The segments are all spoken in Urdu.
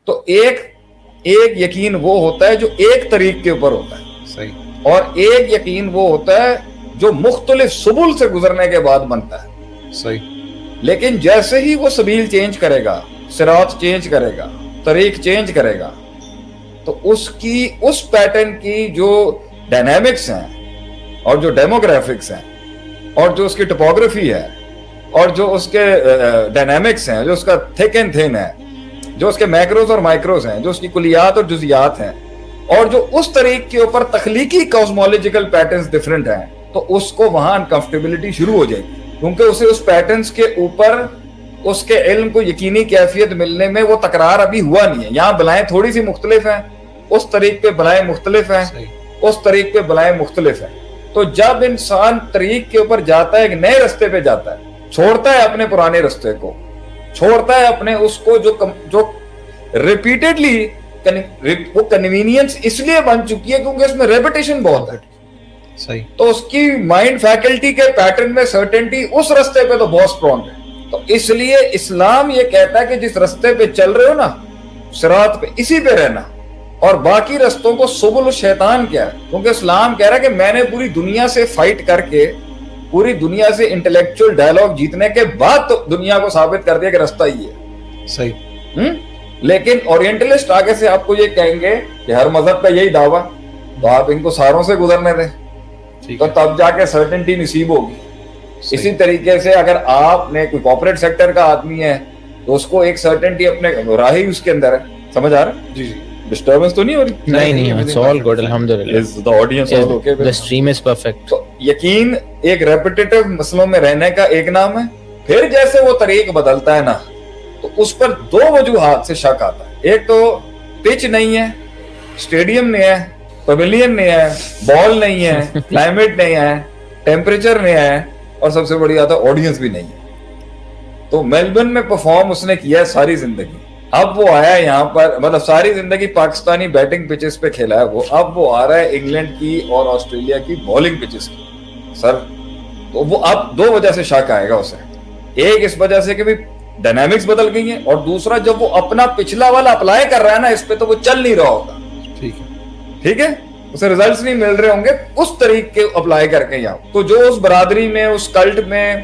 تو ایک یقین وہ ہوتا ہے جو ایک طریق کے اوپر ہوتا ہے صحیح، اور ایک یقین وہ ہوتا ہے جو مختلف سبل سے گزرنے کے بعد بنتا ہے. صحیح، لیکن جیسے ہی وہ سبیل چینج کرے گا، صراط چینج کرے گا، طریق چینج کرے گا، تو اس پیٹرن کی جو ڈائنامکس ہیں اور جو ڈیموگرافکس ہیں اور جو اس کی ٹپوگرافی ہے اور جو اس کے ڈائنامکس ہیں، جو اس کا تھک اینڈ تھن ہے، جو اس کے میکروز اور مائکروز ہیں، جو اس کی کلیات اور جزیات ہیں، اور جو اس طریق کے اوپر تخلیقی کاسمولوجیکل پیٹرنز ڈفرنٹ ہیں، تو اس کو وہاں انکمفرٹیبلٹی شروع ہو جائے گی، کیونکہ اسے اس پیٹرنز کے اوپر اس کے علم کو یقینی کیفیت ملنے میں وہ تکرار ابھی ہوا نہیں ہے. یہاں بلائیں تھوڑی سی مختلف ہیں، اس طریق پہ بلائیں مختلف ہیں، اس طریق پہ بلائیں مختلف ہیں. تو جب انسان طریق کے اوپر جاتا ہے، ایک نئے رستے پہ جاتا ہے، چھوڑتا ہے اپنے پرانے رستے کو، چھوڑتا ہے اپنے اس کو جو ریپیٹڈلی وہ کنوینئنس اس لیے بن چکی ہے کیونکہ اس میں ریپیٹیشن بہت ہے. صحیح، تو اس کی مائنڈ فیکلٹی کے پیٹرن میں سرٹنٹی اس رستے پہ تو بہت اسٹرانگ ہے. تو اس لیے اسلام یہ کہتا ہے کہ جس رستے پہ چل رہے ہو نا، صراط پہ، اسی پہ رہنا، اور باقی رستوں کو سبل الشیطان کیا ہے، کیونکہ اسلام کہہ رہا ہے کہ میں نے پوری دنیا سے فائٹ کر کے، پوری دنیا سے انٹلیکچوئل ڈائلاگ جیتنے کے بعد تو دنیا کو ثابت کر دیا کہ رستہ ہی ہے. صحیح، لیکن اورینٹلسٹ آگے سے آپ کو یہ کہیں گے کہ ہر مذہب کا یہی دعویٰ، تو آپ ان کو ساروں سے گزرنے دیں تو تب جا کے سرٹنٹی نصیب ہوگی. اسی طریقے سے اگر آپ نے کوئی کارپوریٹ سیکٹر کا آدمی ہے تو اس کو ایک سرٹنٹی اپنے راہ ہی اس کے اندر ہے. سمجھ آ رہا ہے؟ جی جی، ڈسٹربنس تو نہیں ہو رہی؟ نہیں it's all good الحمدللہ. Is the audience all okay with The stream is perfect. تو یقین ایک ریپیٹیٹو مسئلوں میں رہنے کا ایک نام ہے. پھر جیسے وہ طریق بدلتا ہے نا، تو اس پر دو وجوہات سے شک آتا ہے. ایک تو پچ نہیں ہے، اسٹیڈیم نہیں ہے، پویلین نہیں ہے، بال نہیں ہے، کلائمیٹ نہیں ہے، ٹیمپریچر نہیں ہے، اور سب سے بڑی بات ہے آڈینس بھی نہیں ہے. تو میلبرن میں پرفارم اس نے کیا ہے ساری زندگی. اب وہ آیا ہے یہاں پر، مطلب ساری زندگی پاکستانی بیٹنگ پچز پہ کھیلا ہے وہ، اب وہ آ رہا ہے انگلینڈ کی اور آسٹریلیا کی بالنگ پچز کی سر. تو وہ اب دو وجہ سے شک آئے گا اسے. ایک اس وجہ سے کہ بھی ڈائنامکس بدل گئی ہیں، اور دوسرا جب وہ اپنا پچھلا والا اپلائی کر رہا ہے نا اس پہ، تو وہ چل نہیں رہا ہوگا. ٹھیک ہے، اسے ریزلٹس نہیں مل رہے ہوں گے اس طریقے کے اپلائی کر کے یہاں. تو جو اس برادری میں، اس کلٹ میں،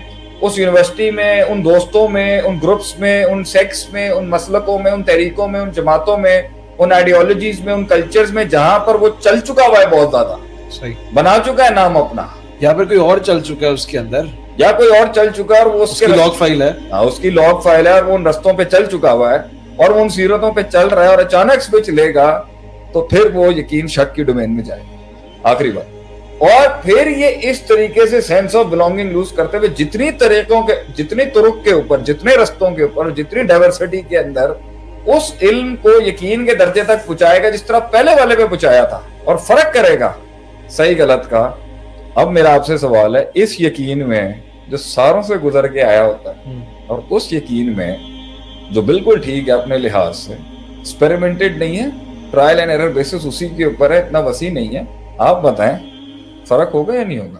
اس یونیورسٹی میں، ان دوستوں میں، ان گروپس میں، ان سیکس میں، ان مسلکوں میں، ان طریقوں میں، ان جماعتوں میں، ان آئیڈیالوجیز میں، ان کلچرز میں جہاں پر وہ چل چکا ہوا ہے، بہت زیادہ صحیح، بنا چکا ہے نام اپنا، یا پھر کوئی اور چل چکا ہے اس کے اندر، یا کوئی اور چل چکا ہے اور وہ اس کی لاگ فائل ہے، اس کی لاگ فائل ہے اور وہ ان رستوں پہ چل چکا ہوا ہے اور وہ ان سیرتوں پہ چل رہا ہے، اور اچانک سوئچ لے گا تو پھر وہ یقین شک کی ڈومین میں جائے گا. آخری بات. اور پھر یہ اس طریقے سے سینس آف بلونگنگ لوز کرتے ہوئے جتنی طریقوں کے، جتنی طرق کے اوپر، جتنے رستوں کے اوپر، جتنی ڈائیورسٹی کے اندر اس علم کو یقین کے درجے تک پہنچائے گا جس طرح پہلے والے پہ پہنچایا تھا، اور فرق کرے گا صحیح غلط کا. اب میرا آپ سے سوال ہے، اس یقین میں جو ساروں سے گزر کے آیا ہوتا ہے، اور اس یقین میں جو بالکل ٹھیک ہے اپنے لحاظ سے، ایکسپیریمنٹڈ نہیں ہے، ٹرائل اینڈ ایرر بیسس اسی کے اوپر ہے، اتنا وسیع نہیں ہے، آپ بتائیں فرق ہوگا یا نہیں ہوگا؟